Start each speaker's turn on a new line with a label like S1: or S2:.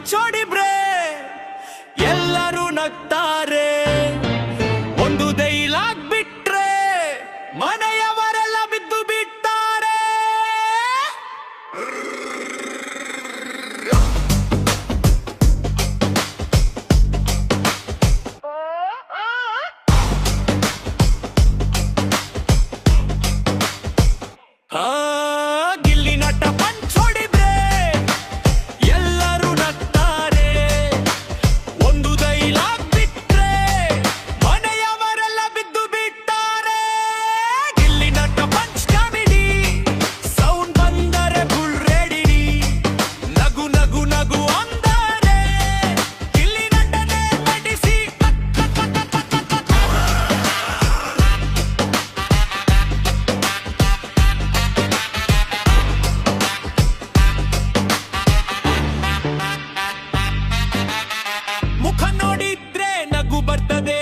S1: ಪಂಚೋಡಿಬ್ರೆ ಎಲ್ಲರೂ ನಗ್ತಾರೆ. ಒಂದು ಡೈಲಾಗ್ ಬಿಟ್ರೆ ಮನೆಯವರೆಲ್ಲ ಬಿದ್ದು ಬಿಟ್ತಾರೆ. ಗಿಲ್ಲಿ ನಟ ಪಂಚೋಡಿಬ್ರೆ ಎಲ್ಲರೂ ನಗ್ತಾರೆ. ಒಂದು ಡೈಲಾಗ್ ಬಿಟ್ರೆ ಮನೆಯವರೆಲ್ಲ ಬಿದ್ದು ಬಿಟ್ತಾರೆ. ಗಿಲ್ಲಿ ನಟ ಪಂಚ್ ಕಾಮಿಡಿ ಸೌಂಡ್ ಬಂದರೆ ಫುಲ್ ರೆಡಿ. ನಗು ನಗು ನಗು ಅಂದರೆ ಗಿಲ್ಲಿ ನಟನೆ ನಟಿಸಿ. ಮುಖ ನೋಡಿದ್ರೆ ನಗು ಬರ್ತದೆ,